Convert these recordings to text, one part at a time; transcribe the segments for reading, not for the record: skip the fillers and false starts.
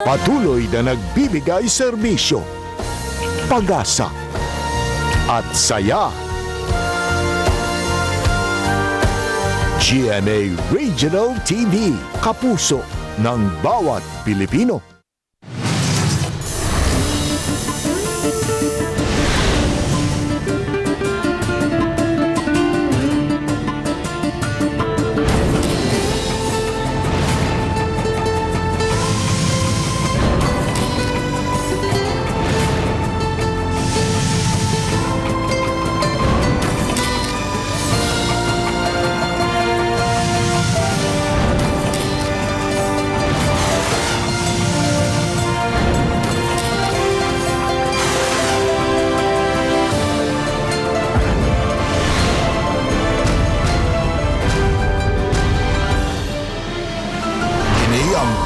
Patuloy na nagbibigay serbisyo, pag-asa at saya. GMA Regional TV, kapuso ng bawat Pilipino.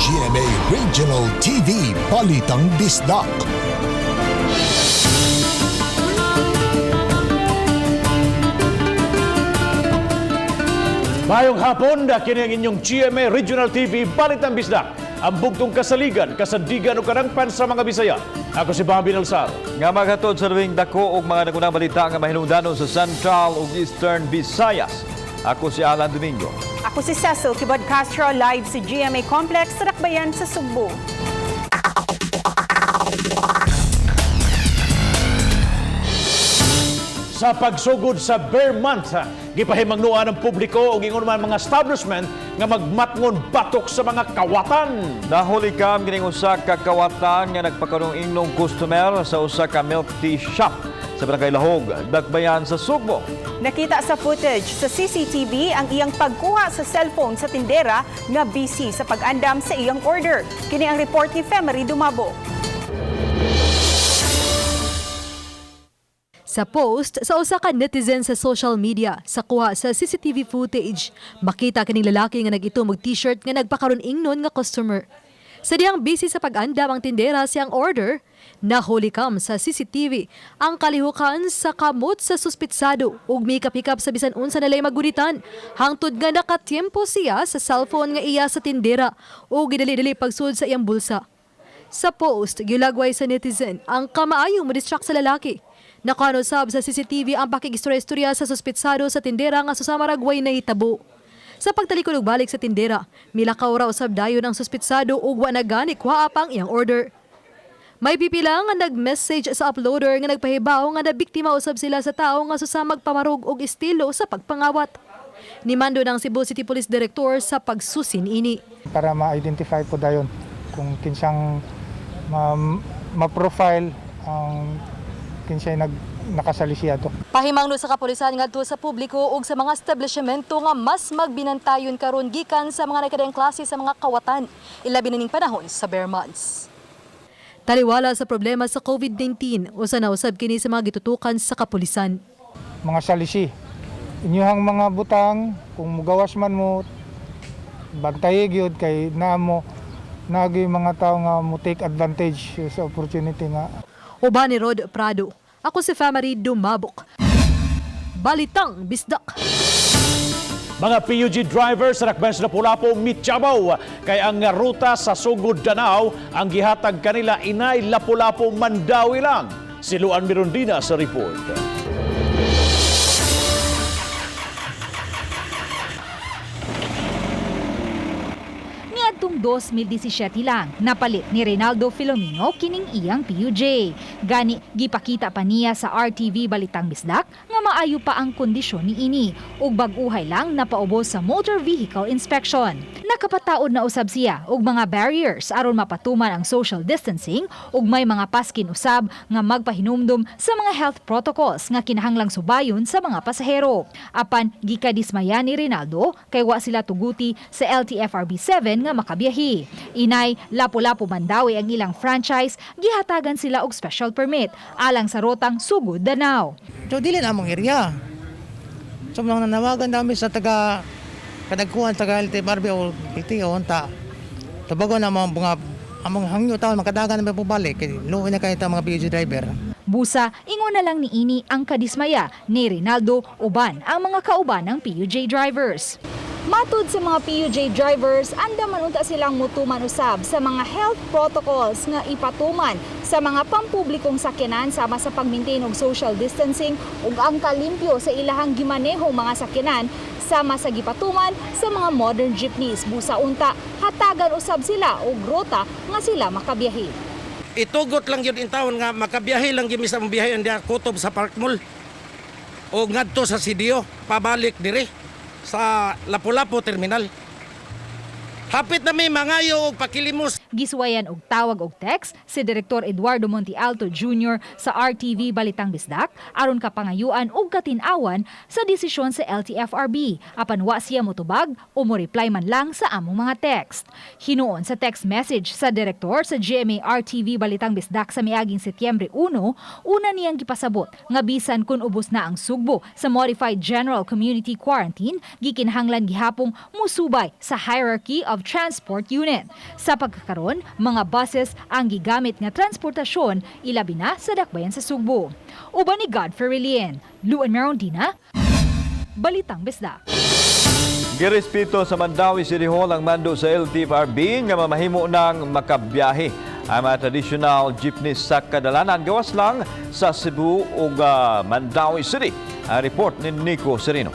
GMA Regional TV, Balitang Bisdak. Mayong hapon, kini ang inyong GMA Regional TV, Balitang Bisdak. Ang bugtong kasaligan, kasadigan o karangpan sa mga Bisaya. Ako si Bobby Nalsaro. Nga maghatod sa ring dako og mga nagunang balita nga mahinungdanon sa Central ug Eastern Visayas. Ako si Alan Domingo. Ako si Cecil Kibod Castro, live sa GMA Complex sa Dakbayan sa Cebu. Sa pagsugod sa Bear Month, gipahimangnuan ng publiko o ingon man mga establishment nga magmatngon batok sa mga kawatan. Nahulikam kining usa ka kawatan nga nagpakarong ingnong customer sa usa ka milk tea shop sa Barangay Lahog, Dakbayan sa Cebu. Nakita sa footage sa CCTV ang iyang pagkuha sa cellphone sa tindera nga busy sa pag-andam sa iyang order. Kini ang report ni Femery Dumabo. Sa post sa usa ka netizen sa social media sa kuha sa CCTV footage, makita kining lalaki nga nag-itom og t-shirt nga nagpakaron ingnon nga customer. Sa diyang busy sa pag-andam ang tindera siyang order, nahulikam sa CCTV ang kalihukan sa kamot sa suspitsado ug may kapikap sa bisan unsa nalay maguritan hangtod nga nakatiempo siya sa cellphone nga iya sa tindera o gidali-dali pagsud sa iyang bulsa. Sa post, gilagway sa netizen ang kamaayong madistract sa lalaki. Nakano sab sa CCTV ang pakikistorya-istorya sa suspitsado sa tindera nga susamaragway na hitabo. Sa pagtalikod og balik sa tindera, milakaw raw usab dayon ang suspitsado ug wa na gani kuha pang iyang order. May pipila nga nag-message sa uploader nga nagpahibaw nga nabiktima usab sila sa tao nga susamag pamarog og estilo sa pagpangawat. Nimando ng Cebu City Police Director sa pagsusin ini. Para ma-identify po dayon kung kinsang ma-profile ang kinsay nakasali siya to. Pahimangno sa kapulisan ngadto sa publiko ug sa mga establishmento nga mas magbinantayon karon gikan sa mga nakadayang klase sa mga kawatan, ilabi na ning panahon sa Bear Months. Taliwala sa problema sa COVID-19, usa na usab kini sa mga gitutukan sa kapulisan. Mga salisi, inyuhang mga butang, kung mugawas man mo, bantay gyud kay namo nagi mga tao nga mo take advantage sa opportunity nga. Uban ni Rod Prado, ako si Femery Dumabok. Balitang Bisdak. Mga PUG drivers sa Dakbayan sa Lapu-Lapu mityabaw kay ang ruta sa Sugod Danao ang gihatag kanila inay Lapu-Lapu Mandawi lang. Si Luan Mirondina sa report. Niadtong 2017 lang napalit ni Reynaldo Filomeno kining iyang PUJ. Gani gipakita pa niya sa RTV Balitang Bisdak nga maayo pa ang kondisyon niini ug bag-uhay lang napaubos sa motor vehicle inspection. Nakapataod na usab siya og mga barriers aron mapatuman ang social distancing ug may mga paskin usab nga magpahinumdum sa mga health protocols nga kinahanglang subayon sa mga pasahero. Apan gikadismaya ni Reynaldo kay wa sila tuguti sa LTFRB 7 nga makabiyahi. Inay Lapu-Lapu Mandawi ang ilang franchise, gihatagan sila og special permit alang sa rotang Sugod Danao. So dili na among area. So mga nanawagan namin sa kadagkuhan taga LTFRB o PTO unta. Tabago na mga among hangyo taon makadagan na pabalik kay luoy na kay ta mga PUG driver. Busa, ingon na lang ni ini ang kadismaya ni Reynaldo uban ang mga kauban ng PUJ drivers. Matud sa mga PUJ drivers, andaman unta silang mutuman usab sa mga health protocols nga ipatuman sa mga pampublikong sakyanan sama sa pag-maintain og social distancing ug ang kalimpyo sa ilahang gimanehong mga sakyanan sama sa gipatuman sa mga modern jeepneys. Busa unta, hatagan usab sila og ruta nga sila makabiyahe. Itugot lang yun in taon nga makabiyahe lang gyud sa biyahe ang kutob sa Park Mall o ngadto sa CDO pabalik dire sa Lapu-Lapu Terminal. Hapit na may mangayo og pakilimos. Giswayan og tawag og text si Direktor Eduardo Montialto Jr. sa RTV Balitang Bisdak aron kapangayuan og katin-awan sa desisyon sa LTFRB apan wa siya motubag o mo reply man lang sa among mga text. Hinuon sa text message sa direktor sa GMA RTV Balitang Bisdak sa miaging Setyembre 1, una niyang gipasabot nga bisan kun ubos na ang sugbo sa Modified General Community Quarantine, gikinahanglan gihapong musubay sa hierarchy of transport unit. Sa pagkakaroon, mga buses ang gigamit nga transportasyon ilabi na sa dakbayan sa Cebu. Uban ni Godfrey Relien, Luan Merondina, Balitang Bisdak. Girespeto sa Mandawi City Hall ang mando sa LTFRB nga mamahimo ng makabiyahe ang mga traditional jeepneys sa kadalanan gawas lang sa Cebu ug Mandawi City. Ang report ni Nico Serino.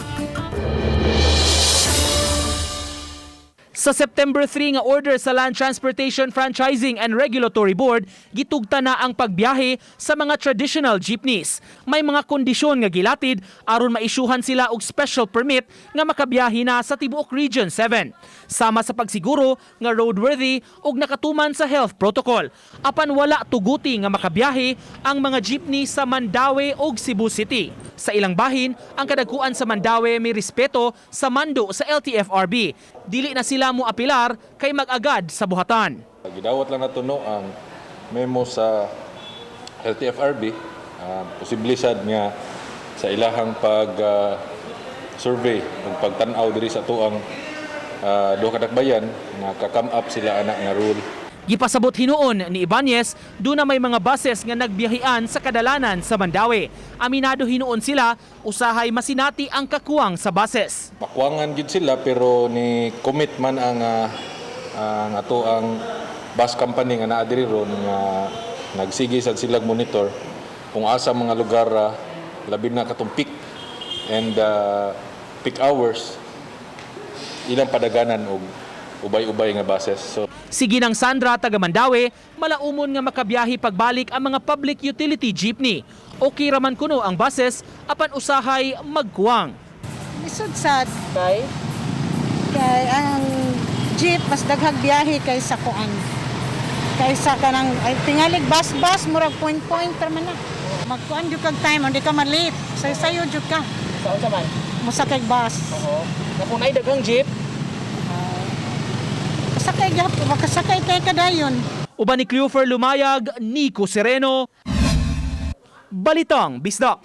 Sa September 3 nga order sa Land Transportation Franchising and Regulatory Board, gitugta na ang pagbiyahe sa mga traditional jeepneys. May mga kondisyon nga gilatid aron maisyuhan sila og special permit nga makabiyahe na sa tibuok Region 7. Sama sa pagsiguro nga roadworthy ug nakatuman sa health protocol. Apan wala tuguti nga makabiyahe ang mga jeepney sa Mandawi ug Cebu City. Sa ilang bahin, ang kadagkuan sa Mandawi may respeto sa mando sa LTFRB. Dili na sila mo apilar kay mag-agad sa buhatan. Gidawat lang natuno ang memo sa LTFRB, posibilidad nga sa ilahang pag-survey ug pagtan-aw diri sa tuang duha ka dakbayan na ka-come up sila anak nga rule. Gipasabot hinuon ni Ibanez, doon na may mga buses nga nagbiyahian sa kadalanan sa Mandawi. Aminado hinuon sila, usahay masinati ang kakuwang sa buses. Makuwangan gid sila pero ni commit man ang ato ang bus company nga naa diri ron nga nagsige sad sila monitor kung asa mga lugar labi na katong peak and peak hours ilang padaganan og ubay-ubay nga buses. Si Ginang Sandra taga Mandawi, malaumon nga makabiyahe pagbalik ang mga public utility jeepney. Okay raman kuno ang buses apan usahay magkuwang. Lisod sad kay ang jeep mas daghag biyahe kaysa kuan. Kaysa kanang tingalig bus murag point man na. Magkuan jud kag time hindi ka malate. Sayo jud ka. Saan sa man? Musakay bus. Oo. Napunay daghang jeep. Makasakay kay kadayon. Uban ni Cleofer Lumayag, Nico Sereno, Balitang Bisdak.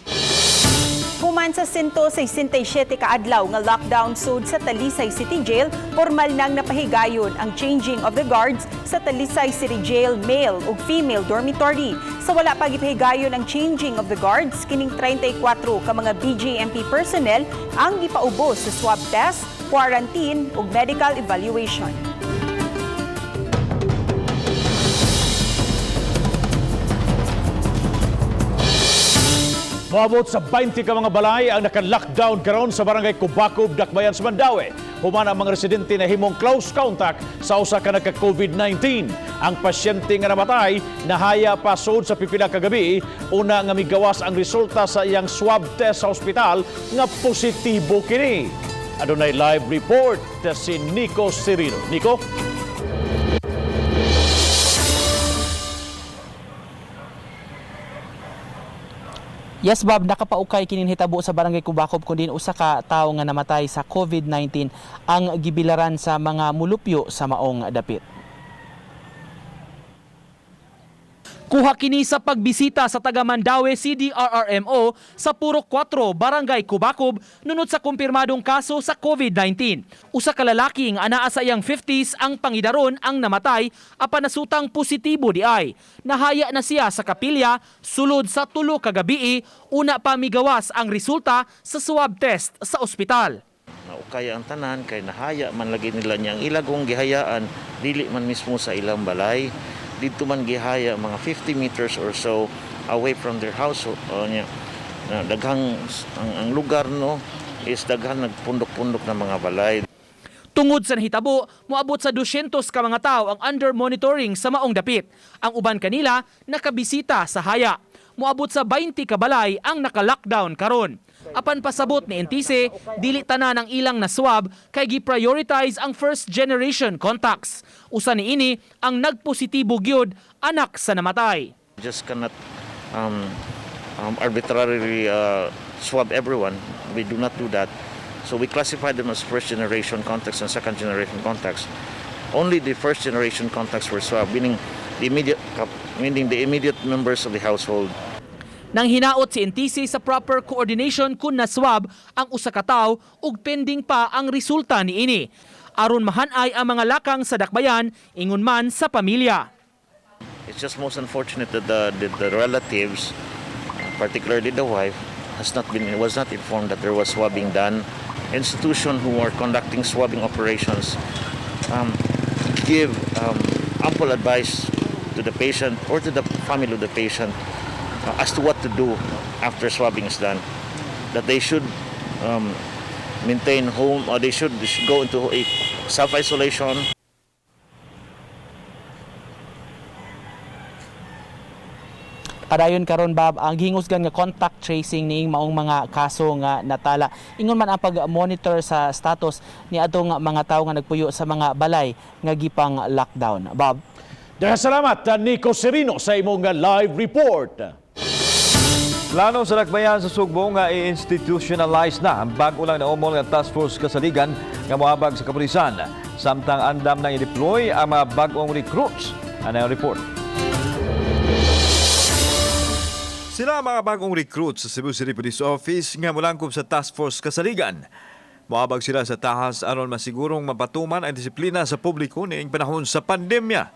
Human sa 167 ka adlaw nga lockdown sud sa Talisay City Jail, formal nang napahigayon ang changing of the guards sa Talisay City Jail male ug female dormitory. Sa wala pa gipahigayon ang changing of the guards, kining 34 ka mga BGMP personnel ang gipaubos sa swab test, quarantine ug medical evaluation. Moabot sa 20 ka mga balay ang naka-lockdown karon sa barangay Kubacob, Dakbayan sa Mandawi. Human ang mga residente na himong close contact sa usa ka nagka-COVID-19. Ang pasyente nga namatay nahaya pa sud sa pipila ka gabi, una nga migawas ang resulta sa iyang swab test sa ospital nga positibo kini. Adunay live report si Nico Serino. Nico? Yes, Bob, nakapaukay kinin hitabo sa barangay Kubacob kundi usa ka tawo nga namatay sa COVID-19 ang gibilaran sa mga mulupyo sa maong dapit. Kuha kini sa pagbisita sa taga Mandawi CDRRMO sa Purok 4, Barangay Kubacob nunod sa kumpirmadong kaso sa COVID-19. Usa ka lalaki nga anaa sa iyang 50s ang pangidaron ang namatay apan nasutang positibo di ay. Nahaya na siya sa kapilya sulod sa 3 ka gabi una pa migawas ang resulta sa swab test sa ospital. kaya ang tanan kay nahaya man lagi nila niyang ilagong gihayaan dili man mismo sa ilang balay dito man gihaya mga 50 meters or so away from their house daghang ang lugar no is daghang nagpundok-pundok na mga balay. Tungod sa nahitabo, moabot sa 200 ka mga tao ang under monitoring sa maong dapit. Ang uban kanila nakabisita sa haya. Moabot sa 20 ka balay ang naka-lockdown karon. Apan pasabot ni NTC, dili tanan ang ilang na swab kay gi-prioritize ang first generation contacts. Usa niini ang nagpositibo gyud anak sa namatay. Just cannot arbitrarily swab everyone. We do not do that. So we classify them as first generation contacts and second generation contacts. Only the first generation contacts were swabbed, meaning the immediate members of the household. Nang hinaot si NTC sa proper coordination kun na-swab ang usa ka tawo ug pending pa ang resulta niini. Aron mahanay ang mga lakang sa dakbayan ingon man sa pamilya. It's just most unfortunate that the relatives, particularly the wife, was not informed that there was swabbing done. Institution who are conducting swabbing operations give ample advice to the patient or to the family of the patient as to what to do after swabbing is done. That they should maintain home or they should go into a self-isolation. Kadayon karon Bob, ang hingusgan nga contact tracing niing maong mga kaso nga natala. Ingon man ang pag-monitor sa status ni adtong mga tawo nga nagpuyo sa mga balay nga gipang lockdown. Bob. Dahil salamat Nico Serino sa imong live report. Plano sa Dakbayan sa Sugbo nga i-institutionalize na ang bago lang na umol nga task force kasaligan nga moabag sa kapulisan. Samtang andam na i-deploy ang mga bagong recruits. Ano ang report? Sila ang mga bagong recruits sa Cebu City Police Office nga mulangkob sa Task Force Kasaligan. Moabag sila sa tahas aron masigurong mapatuman ang disiplina sa publiko niing panahon sa pandemya.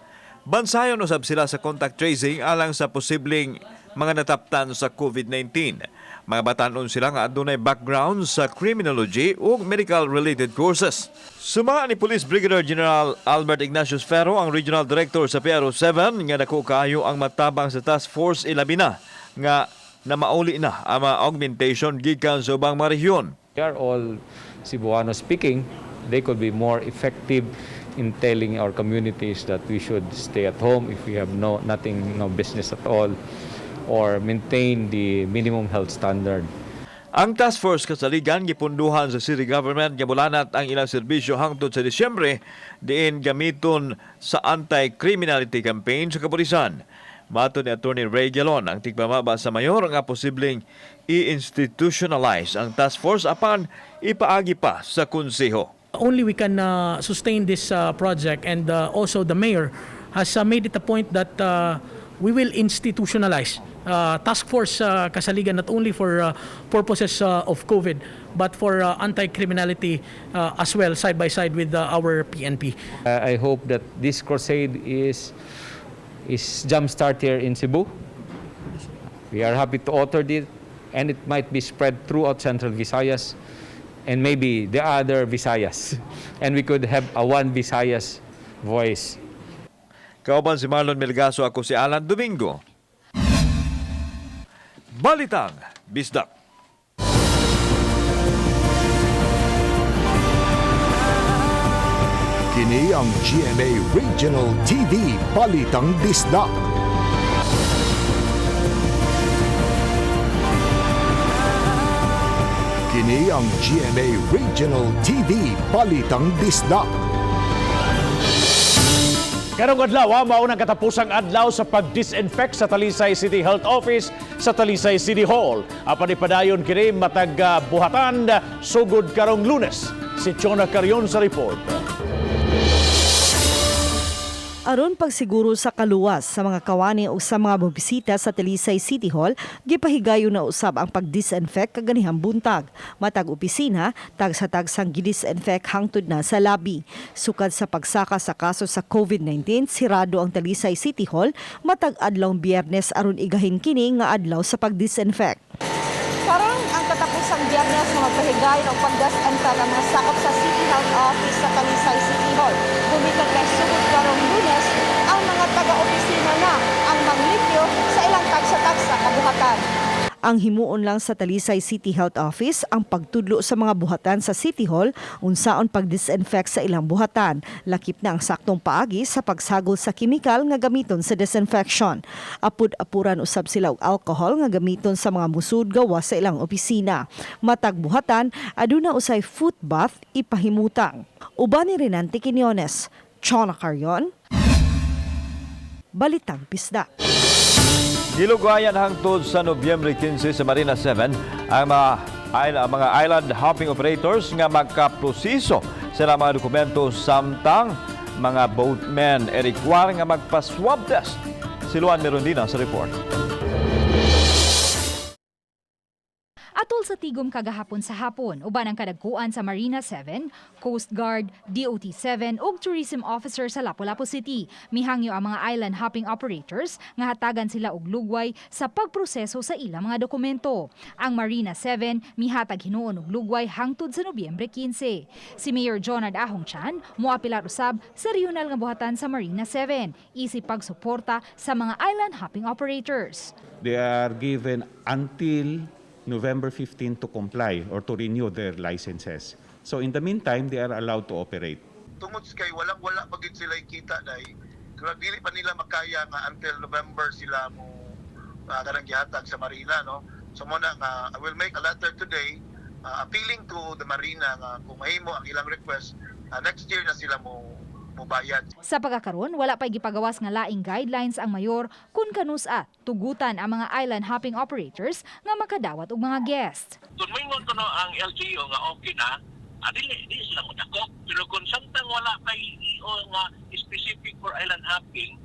Bansayon usab sila sa contact tracing alang sa posibleng mga nataptan sa COVID-19. Mga batanon sila nga adunay background sa criminology o medical-related courses. Suma ni Police Brigadier General Albert Ignatius Ferro, ang Regional Director sa PRO7, nga dako kaayo ang matabang sa Task Force ilabi na nga mauli na ang mga augmentation gikan sa ubang mga rehiyon. They are all Cebuano speaking. They could be more effective in telling our communities that we should stay at home if we have no business at all, or maintain the minimum health standard. Ang Task Force Kasaligan gipunduhan sa City Government nga mulanat ang ilang serbisyo hangtod sa Disyembre diin gamiton sa anti-criminality campaign sa kapulisan. Mato ni Atty. Ray Galon, ang tigpamaba sa mayor nga posibleng i-institutionalize ang task force apan ipaagi pa sa konseho. Only we can sustain this project, and also the mayor has made it a point that we will institutionalize task force Kasaligan not only for purposes of COVID but for anti-criminality as well, side by side with our PNP. I hope that this crusade is jump-start here in Cebu. We are happy to author it, and it might be spread throughout Central Visayas and maybe the other Visayas. And we could have a one Visayas voice. Kauban si Marlon Melgaso, ako si Alan Domingo. Balitang Bisdak. Kini ang GMA Regional TV Balitang Bisdak. Kini ang GMA Regional TV Balitang Bisdak. Karong adlaw, maunang katapusang adlaw sa pag-disinfect sa Talisay City Health Office sa Talisay City Hall. Apan ipadayon kini matag buhatan sugod karong Lunes. Si Chona Carion sa report. Aron pagsiguro sa kaluwas sa mga kawani o sa mga bubisita sa Talisay City Hall, gipahigayon na usab ang pag-disinfect kaganihang buntag. Matag opisina, tag-sa-tagsang gidisinfect hangtod na sa labi. Sukad sa pagsaka sa kaso sa COVID-19, sirado ang Talisay City Hall matag adlawng Biyernes aron igahin kini nga adlaw sa pag-disinfect. Karon ang katapusang Biyernes na magpahigay ng pagdasantan ang mga sakop sa City Health Office sa Talisay City Hall. Gumikan kay sugod karong Lunes, ang mga taga-opisina na ang manglipyo sa ilang tagsa-tagsa kabuhatan. Ang himuon lang sa Talisay City Health Office ang pagtudlo sa mga buhatan sa City Hall unsaon pag-disinfect sa ilang buhatan. Lakip na ang saktong paagi sa pagsagol sa kimikal nga gamiton sa disinfection. Apud-apuran usab sila og alcohol nga gamiton sa mga musud gawas sa ilang opisina. Matag buhatan, aduna usay foot bath ipahimutang. Uban ni Renante Quiñones, Chona Carrion, Balitang Bisdak. Gilugayan hangtod sa Nobyembre 15 sa Marina 7 ang mga island hopping operators nga magkaproseso sa mga dokumento samtang mga boatmen erikwar nga magpa-swab test. Si Luan Merondina sa report. Atol sa tigom kagahapon sa hapon, uban ang kadagkuan sa Marina 7, Coast Guard, DOT 7 ug Tourism Officer sa Lapu-Lapu City. Mihangyo ang mga island hopping operators nga hatagan sila og lugway sa pagproseso sa ilang mga dokumento. Ang Marina 7 mihatag hinuon og lugway hangtod sa Nobyembre 15. Si Mayor Jonard Ahong Chan moapilar usab sa regional nga buhatan sa Marina 7 isip pagsuporta sa mga island hopping operators. They are given until November 15 to comply or to renew their licenses. So in the meantime, they are allowed to operate. Tungod kay walang-wala pagit sila kita dai. Kung dili pa nila makaya nga until November sila mo kanang gihatag sa Marina, no. So mo na nga I will make a letter today appealing to the Marina nga kung mahimo ang ilang request next year na sila mo bayad. Sa pagkakaroon, wala pa gipagawas nga laing guidelines ang mayor kung kanusa tugutan ang mga island hopping operators nga makadawat og mga guest. Kung moingon ko no ang LGU nga okay na, dili sila mo dakop. Pero kung samtang wala pa EO nga specific for island hopping,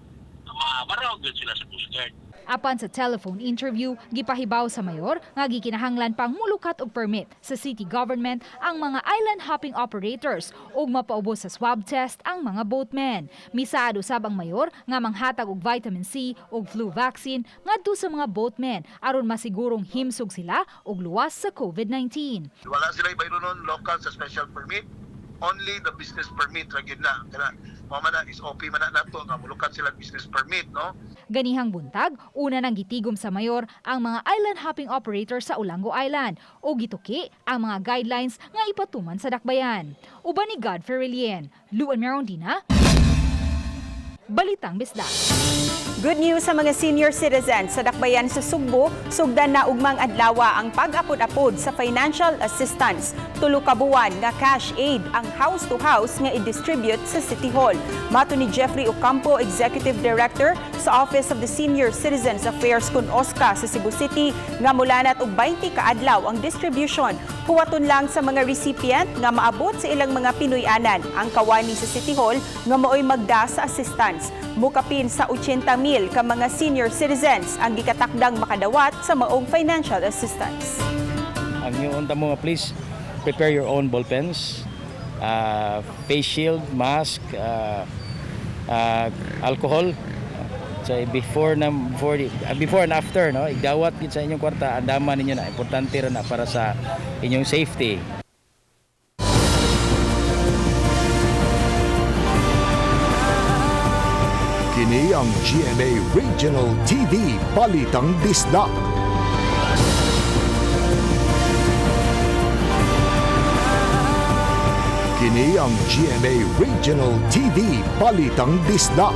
mabaraw gyud sila sa Coast Guard. Apan sa telephone interview, gipahibaw sa mayor nga gikinahanglan pang mulukat og permit sa city government ang mga island hopping operators ug mapaubos sa swab test ang mga boatmen. Misaad usab ang mayor nga manghatag og vitamin C ug flu vaccine ngadto sa mga boatmen aron masigurong himsog sila og luwas sa COVID-19. Wala sila bayronon local sa special permit, only the business permit ra gyud na. Kana mao man is OP man na nato nga mulukat sila business permit, no. Ganihang buntag, una nang gitigom sa mayor ang mga island hopping operators sa Olango Island o gituki ang mga guidelines nga ipatuman sa dakbayan. Uban ni Godfrey Relien, Luan Merondina, Balitang Bisdak. Good news sa mga senior citizens sa dakbayan sa Cebu, sugdan na ugmang adlawa ang pag-apod-apod sa financial assistance. 3 ka buwan nga cash aid ang house-to-house nga i-distribute sa City Hall. Mato ni Jeffrey Ocampo, Executive Director sa Office of the Senior Citizens Affairs kun OSCA sa Cebu City, nga mulanat og 20 ka adlaw ang distribution. Huwaton lang sa mga recipient nga maabot sa ilang mga Pinoy-anan ang kawani sa City Hall nga maoy magda sa assistance. Mukapin sa 80,000 ka mga senior citizens ang gikatakdang makadawat sa maong financial assistance. Ang iyon mo, please prepare your own ball pens, face shield, mask, alcohol. So before and after, no, igdawat gid sa inyong kwarta, andaman ninyo na importante ra na para sa inyong safety. Kini ang GMA Regional TV Balitang Bisdak. Kini ang GMA Regional TV Balitang Bisdak.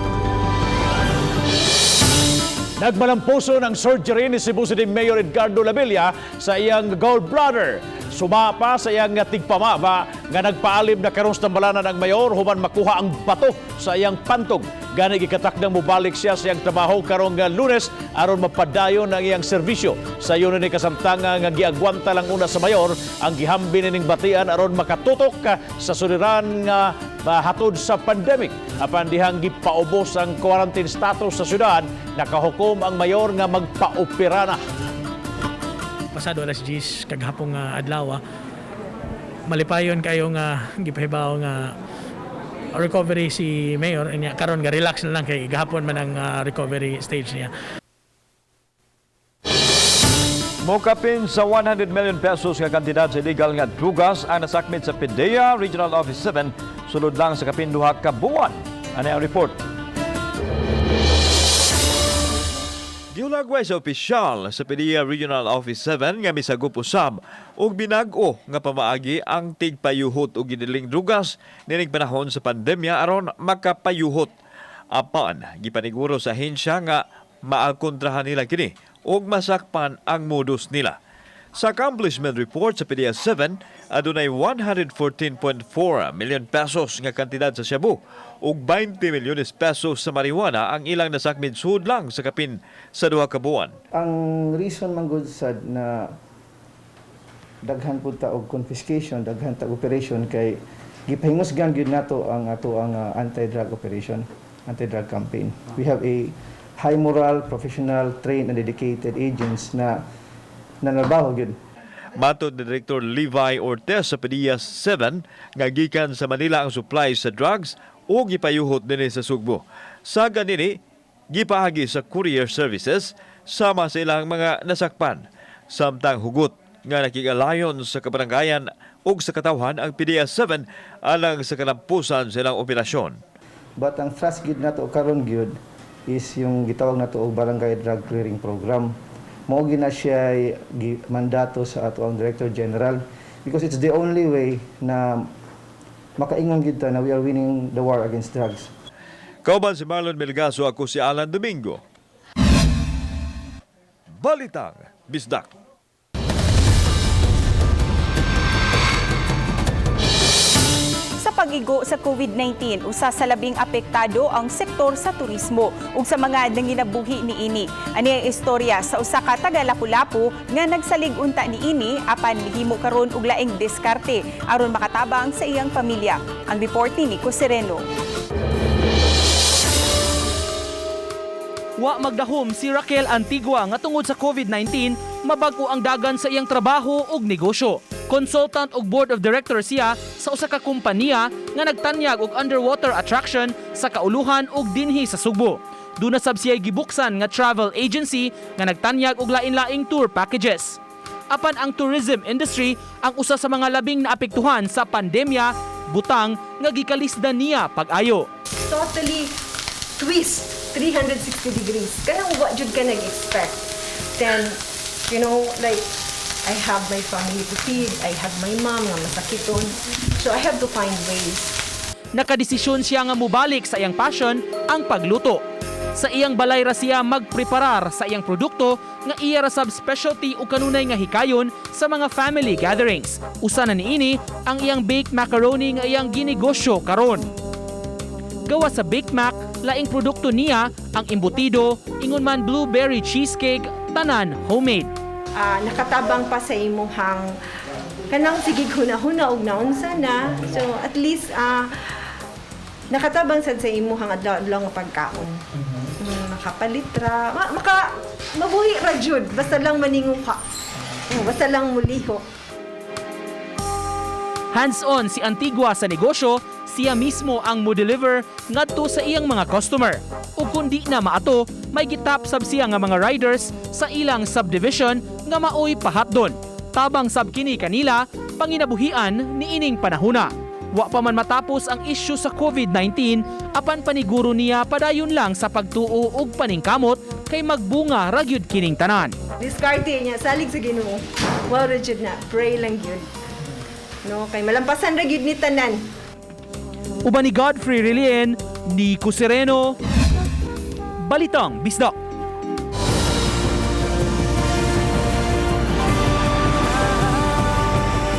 Nagmalampuso ng surgery ni Cebu City Mayor Edgardo Labilla sa iyang gallbladder. Sumapa sa iyang tigpamaba nga nagpaalim na karon sa tambalanan ang mayor human makuha ang bato sa iyang pantog. Gani gikatakdang mubalik siya sa iyang trabaho karong Lunes aron mapadayon ang iyang serbisyo. Sa yun ni kasamtanga nga giagwanta lang una sa mayor ang gihambi ning batian aron makatutok sa suliran nga hatod sa pandemic. Apan dihang gipaubos ang quarantine status sa syudad, nakahukom ang mayor nga magpaopera na. Pasado alas 10 kaghapong adlaw, malipayon kayo nga gipahibaw nga recovery si mayor niya karon nga relax na lang kay gahapon man ang recovery stage niya. Mokapin sa 100 million pesos nga kantidad sa illegal nga drugas ang nasakmit sa PDEA Regional Office 7 sulod lang sa kapinduha ka buwan. Ano ang report? Giulagway sa opisyal sa PDEA Regional Office 7 nga misagup usab og binag-o nga pamaagi ang tigpayuhot og giniling drugas nining panahon sa pandemya aron makapayuhot. Apan gipaniguro sa ahensya nga maakontrahan nila kini ug masakpan ang modus nila. Sa accomplishment report sa PDEA 7, adunay 114.4 million pesos nga kantidad sa Cebu ug 20 milyones pesos sa marijuana ang ilang nasakmit sud lang sa kapin sa duha ka buwan. Ang reason man gud sad na daghan pud ta og confiscation, daghan ta operation kay gipahingusgan gyud nato ang anti-drug operation, anti-drug campaign. We have a high moral, professional, trained and dedicated agents na nanarbaho gyud. Matod ni Director Levi Ortez sa PDEA 7 nga gikan sa Manila ang supply sa drugs o gipayuhot dinhi sa Sugbo. Sa ganini, gipahagi sa courier services sama sa ilang mga nasakpan. Samtang hugot nga nakigalayon sa kabaranggayan ug sa katawhan ang PDEA 7 alang sa kalampusan sa ilang operasyon. But ang thrust gyud nato karon gyud is yung gitawag nato og barangay drug clearing program. Mao gina siya mandato sa ato ang Director General because it's the only way na makaingon gyud ta na we are winning the war against drugs. Kauban si Marlon Melgaso, ako si Alan Domingo. Balitang Bisdak. Sa pag-igo sa COVID-19, usa sa labing apektado ang sektor sa turismo ug sa mga nanginabuhi niini. Ani ang istorya sa usa ka taga Lapu-Lapu nga nagsalig unta niini apan mihimo karon og laing diskarte aron makatabang sa iyang pamilya. Ang report ni Nico Sereno. Wa magdahom si Raquel Antigua nga tungod sa COVID-19, mabag-o ang dagan sa iyang trabaho ug negosyo. Consultant ug board of directors siya sa usa ka kompanya nga nagtanyag og underwater attraction sa kauluhan ug dinhi sa Sugbo. Duna sab siya gibuksan nga travel agency nga nagtanyag og lain-laing tour packages. Apan ang tourism industry ang usa sa mga labing naapektuhan sa pandemya, butang nga gikalisdan niya pag-ayo. Totally twist 360 degrees. Kaya wa jud ka nag-expect. Then, like I have my family to feed, I have my mom nga masakiton. So I have to find ways. Nakadesisyon siya nga mubalik sa iyang passion, ang pagluto. Sa iyang balay ra siya magpreparar sa iyang produkto nga iya ra sab specialty o kanunay nga hikayon sa mga family gatherings. Usa na niini ang iyang baked macaroni nga iyang ginegosyo karon. Gawa sa baked mac, laing produkto niya ang embutido, ingon man blueberry cheesecake, tanan homemade. Nakatabang pa sa imuhang kanang sige huna-huna og naunsa na. So at least nakatabang sad sa imuhang adlaw nga pagkaon. Makapalitra, mabuhi ra jud basta lang maningo ka. Basta lang muliho. Hands-on si Antigua sa negosyo, siya mismo ang mo-deliver ngadto sa iyang mga customer. Ug kundi na maato, may gitap sab siya nga mga riders sa ilang subdivision nga maoy pahatdon. Tabang sab kini kanila panginabuhian niining panahona. Wa pa man matapos ang issue sa COVID-19, apan paniguro niya padayon lang sa pagtuo og paningkamot kay magbunga ra gyud kining tanan. Diskarte niya salig sa Ginoo. Wow ra jud na, pray lang gyud. No, kay malampasan ra gyud ni tanan. Uban ni Godfrey Relien, Nico Sereno, Balitang Bisdak.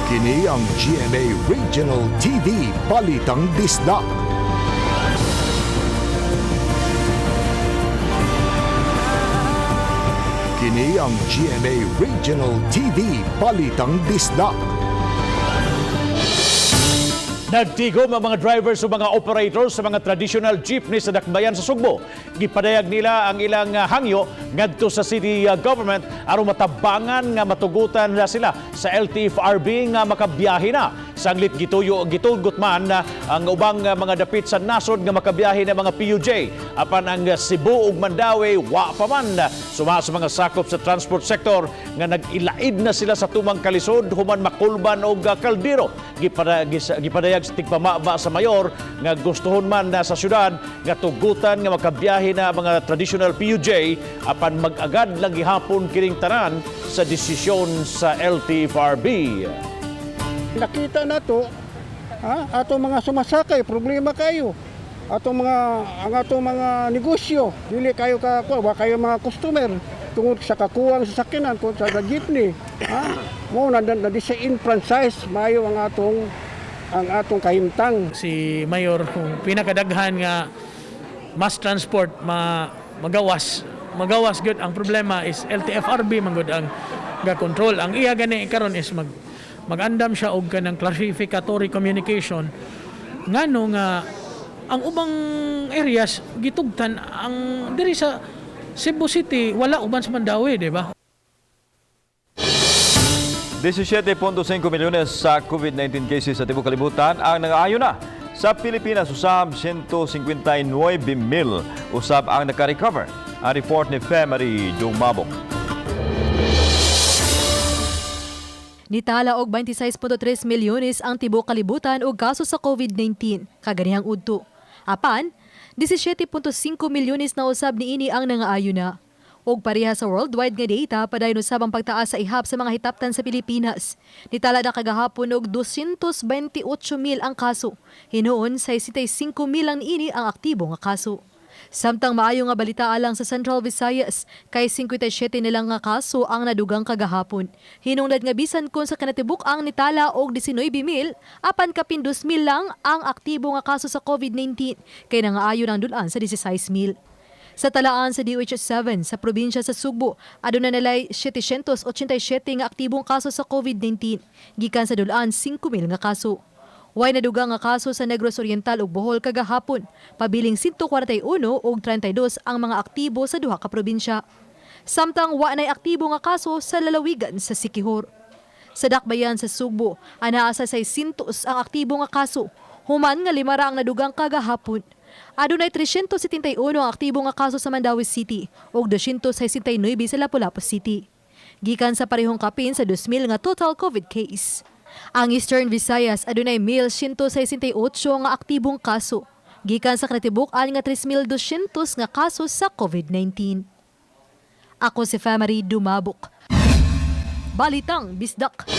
Kini ang GMA Regional TV Balitang Bisdak. Kini ang GMA Regional TV Balitang Bisdak. Nagtigom ang mga drivers o mga operators sa mga traditional jeepney sa dakbayan sa Cebu. Gipadayag nila ang ilang hangyo ngadto sa city government aron matabangan nga matugutan na sila sa LTFRB nga makabiyahe na. Sanglit gituyo og gitulgot man ang ubang mga dapit sa nasod nga makabiyahe na mga PUJ. Apan ang Cebu ug Mandawi wa pa man suma sa mga sakop sa transport sector nga nag-ilaid na sila sa tumang kalisod human makulban og kaldero. Gipadayag sa tigpamaba sa mayor nga gustuhon man na sa syudad nga tugutan nga makabiyahe na mga traditional PUJ apan mag-agad lang gihapon kining tanan sa desisyon sa LTFRB. Nakita na to, atong mga sumasakay, problema kayo. Atong mga negosyo, dili kayo wa kayo mga customer tungod sa kakuwang sa sakinan kung sa jeepney. Mo na di-in franchise mayo ang atong kahimtang. Si Mayor kung pinakadaghan nga mass transport magawas gud ang problema is LTFRB manggod ang ga-control. Ang iya gani karon is magandam siya og kanang clarificatory communication ngano nga ang ubang areas gitugtan ang diri sa Cebu City wala uban sa Mandawi, di ba? 17.5 milyones sa COVID-19 cases sa tibuok kalibutan ang nangaayo na. Sa Pilipinas, usab 159,000 usab ang naka-recover. Ang report ni Marie Dumabok. Nitala og 26.3 milyones ang tibuok kalibutan og kaso sa COVID-19 kaganihang udto. Apan, 17.5 milyones na usab niini ang nangaayo na. Og pareha sa worldwide nga data, padayon usab ang pagtaas sa ihap sa mga hitaptan sa Pilipinas. Nitala na kagahapon og 228,000 ang kaso. Hinuon sa 65,000 ang niini ang aktibo nga kaso. Samtang maayo nga balita alang sa Central Visayas, kay 57 nilang nga kaso ang nadugang kagahapon. Hinungdan nga bisan kun sa kanatibuk ang nitala og 19,000, apan kapin 2,000 lang ang aktibo nga kaso sa COVID-19, kay nangaayo ng dulan sa 16,000. Sa talaan sa DOH-7 sa probinsya sa Cebu, aduna nalay 787 nga aktibong kaso sa COVID-19, gikan sa dulan 5,000 nga kaso. Way nadugang nga kaso sa Negros Oriental ug Bohol kagahapon, pabiling 141 ug 32 ang mga aktibo sa duha ka probinsya. Samtang wa nay aktibo nga kaso sa lalawigan sa Siquijor. Sa dakbayan sa Cebu, anaa sa 600 ang aktibo nga kaso, human nga 5 ra ang nadugang kagahapon. Adunay 371 ang aktibo nga kaso sa Mandawi City ug 269 sa Lapu-Lapu City. Gikan sa parehong kapin sa 2,000 nga total COVID case. Ang Eastern Visayas adunay 1,168 nga aktibong kaso. Gikan sa kanatibuk-an nga 3,200 nga kaso sa COVID-19. Ako si Marie Dumabok. Balitang Bisdak.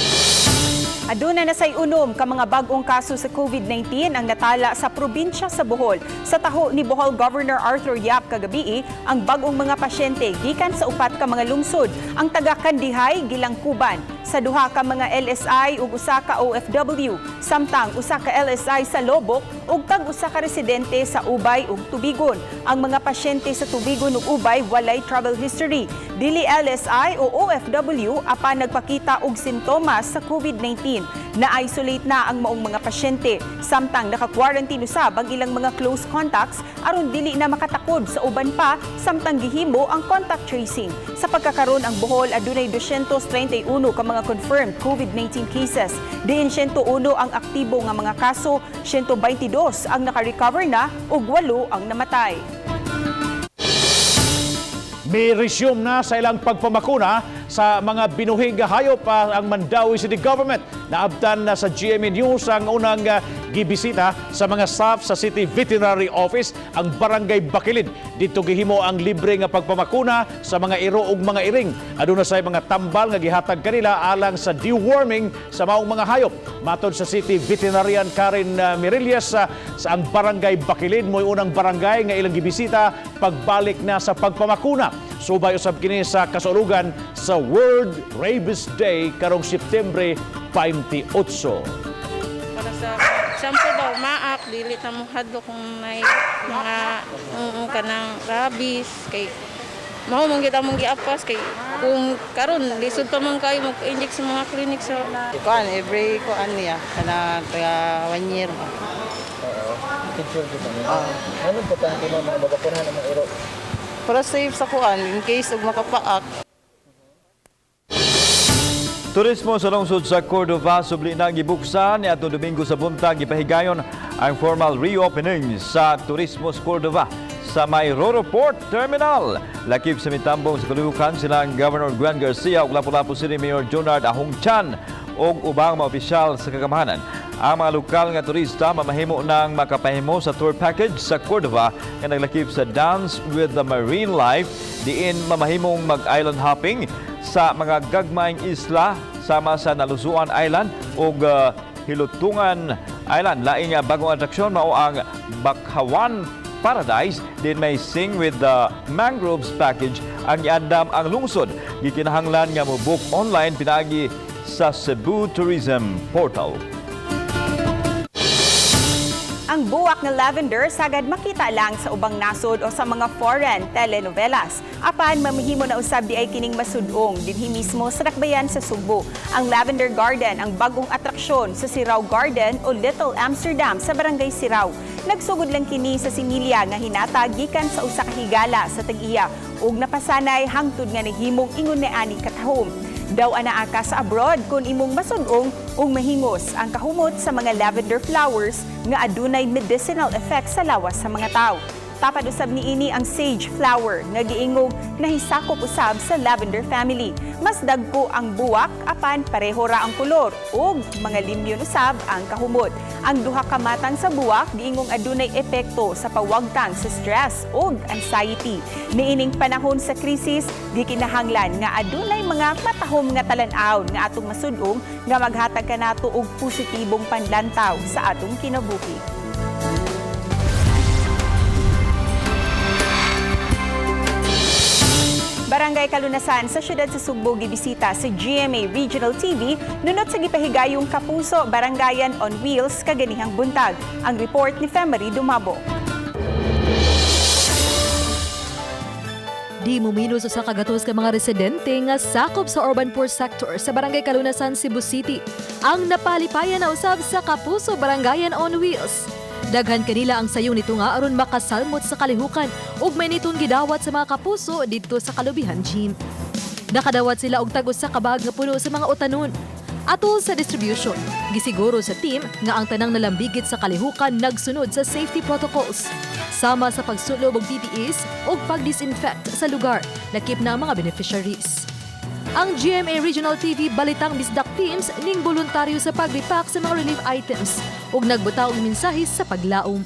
Aduna na say unom ka mga bag-ong kaso sa COVID-19 ang natala sa probinsya sa Bohol. Sa taho ni Bohol Governor Arthur Yap kagabi, ang bag-ong mga pasyente gikan sa upat ka mga lungsod, ang taga-Kandihay gilangkuban, sa duha ka mga LSI ug usa ka OFW, samtang usa ka LSI sa Lobok ug tag-usa ka residente sa Ubay ug Tubigon. Ang mga pasyente sa Tubigon ug Ubay walay travel history, dili LSI o OFW apan nagpakita og sintomas sa COVID-19. Na-isolate na ang maong mga pasyente, samtang naka-quarantine usab ang ilang mga close contacts aron dili na makatakod sa uban pa, samtang gihimo ang contact tracing. Sa pagkakaroon ang Bohol adunay 231 ka mga confirmed COVID-19 cases. Diin 101 ang aktibo nga mga kaso, 122 ang naka-recover na ug 8 ang namatay. May resume na sa ilang pagpamakuna sa mga binuhig hayop ang Mandawi City Government. Naabtan na sa GMA News ang unang gibisita sa mga staff sa City Veterinary Office ang Barangay Bakilid. Dito gihimo ang libre nga pagpamakuna sa mga iro ug mga iring. Aduna say mga tambal nga gihatag kanila alang sa deworming sa maong mga hayop. Matod sa City Veterinarian Karen Mirillas, sa ang Barangay Bakilid mo'y unang barangay nga ilang gibisita pagbalik na sa pagpamakuna. Subay usab kini sa kasulugan sa World Rabies Day karong September 28. Para sa sample daw maak dili ta mo hadlo kung may mga kanang rabies kay mao man kita mong giapas kay kung karon lisod pa man kayo mag-inject sa mga clinic sa kuan every kuan niya kana taga 1 year ba. Picture kita niya. Ano importante mo mga mabakunahan ang mga iro? Para safe sa kuan in case og makapaak. Turismo sa lungsod sa Cordova subli na gibuksan niadtong Domingo sa buntag gipahigayon ang formal reopening sa Turismo sa Cordova sa may Roro Port Terminal. Lakip sa mitambong sa kaluhukan silang Governor Gwen Garcia ug Lapu-Lapu City Mayor Jonard Ahongchan ug ubang mga opisyal sa kagamahanan. Ang mga lokal nga turista mamahimo ng makapahimo sa tour package sa Cordova nga naglakip sa Dance with the Marine Life diin mamahimong mag-island hopping sa mga gagmayng isla sama sa Nalusuan Island ug Hilutungan Island. Laing bagong atraksyon mao ang Bakhawan Paradise din may Sing with the Mangroves package ang iandam ang lungsod. Gikinahanglan nga mo-book online pinaagi sa Cebu Tourism Portal. Ang buwak ng lavender sagad makita lang sa ubang nasod o sa mga foreign telenovelas. Apan mamihimo na usab di ay kining masudong dinhi mismo sa Dakbayan sa Cebu. Ang Lavender Garden ang bagong atraksyon sa Sirao Garden o Little Amsterdam sa Barangay Sirao. Nagsugod lang kini sa similya nga hinatag gikan sa usa ka higala sa Tag-iya ug napasanay hangtod nga nahimong ingon ni ani katahom. Daw anaa ka sa abroad kung imong masudong ug mahingos ang kahumot sa mga lavender flowers nga adunay medicinal effect sa lawas sa mga tao. Tapad usab niini ang sage flower nga giingog nahisakop usab sa lavender family. Mas dagko ang buwak apan pareho ra ang kolor ug mga limyon usab ang kahumot. Ang duha ka matang sa buwak giingong adunay epekto sa pawagtang sa stress ug anxiety. Niining panahon sa krisis gikinahanglan nga adunay mga matahom nga talan-aw nga atong masud-ong nga maghatag kanato og positibong panlantaw sa atong kinabuhi. Barangay Kalunasan sa siyudad sa Cebu gibisita sa GMA Regional TV nunot sa gipahigayong Kapuso Barangayan on Wheels kaganihang buntag. Ang report ni Femery Dumabo. Di muminos sa kagatos ka mga residente nga sakop sa urban poor sector sa Barangay Kalunasan, Cebu City. Ang napalipayan na usab sa Kapuso Barangayan on Wheels. Daghan kanila ang sayo nito nga aron makasalmot sa kalihukan ug may nitong gidawat sa mga kapuso dito sa Kalubihan Gym. Nakadawat sila og tag usa ka bag nga puno sa mga utanon. Atol sa distribution, gisiguro sa team nga ang tanang nalambigit sa kalihukan nagsunod sa safety protocols. Sama sa pagsulob og PPEs ug pag-disinfect sa lugar, lakip na ang mga beneficiaries. Ang GMA Regional TV Balitang Bisdak teams ning voluntaryo sa pag-repack sa mga relief items ug nagbutaw og mensahe sa paglaom.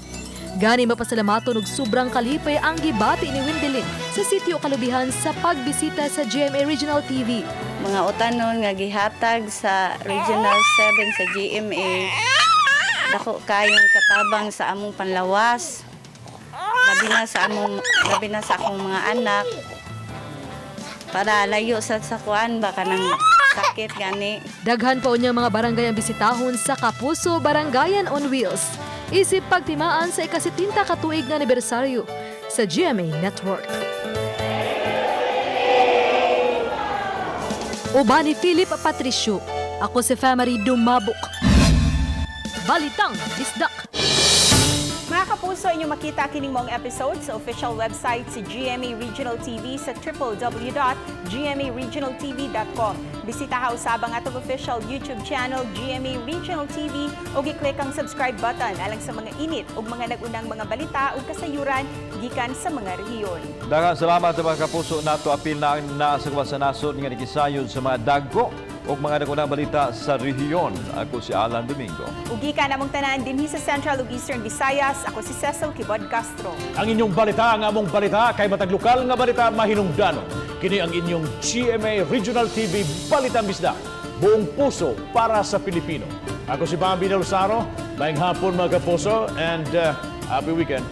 Gani mapasalamaton og sobrang kalipay ang gibati ni Wendelin sa sitio Kalubihan sa pagbisita sa GMA Regional TV. Mga utanon nga gihatag sa Regional 7 sa GMA, dako kayong katabang sa among panlawas. Labi na sa akong mga anak. Para layo sa kuan baka nang sakit gani. Daghan pa unyang mga barangay ang bisitahon sa Kapuso Barangayan on Wheels. Isip pagtimaan sa ika-70 katuig nga anibersaryo sa GMA Network. Uban ni Philip Patricio, ako si Femery Dumabok. Balitang Bisdak. Mga kapuso, inyong makita kining mong episode sa official website sa GMA Regional TV sa www.gmaregionaltv.com. Bisitaha usab ang atong official YouTube channel GMA Regional TV o i-click ang subscribe button alang sa mga init ug mga nagunang mga balita ug kasayuran gikan sa mga rehiyon. Daghang salamat sa mga kapuso nato apil na sa kawasan nasod nga nakisayod sa mga dagko ug mga nagunang balita sa rehiyon. Ako si Alan Domingo. Ug gikan namong tanan dinhi sa Central ug Eastern Visayas, ako si Cecil Kibod Castro. Ang inyong balita, ang among balita, kay matag lokal nga balita mahinungdanon. Kini ang inyong GMA Regional TV Balitang Bisdak. Buong puso para sa Pilipino. Ako si Bambi Del Saro. Maayong hapon mga kapuso and happy weekend.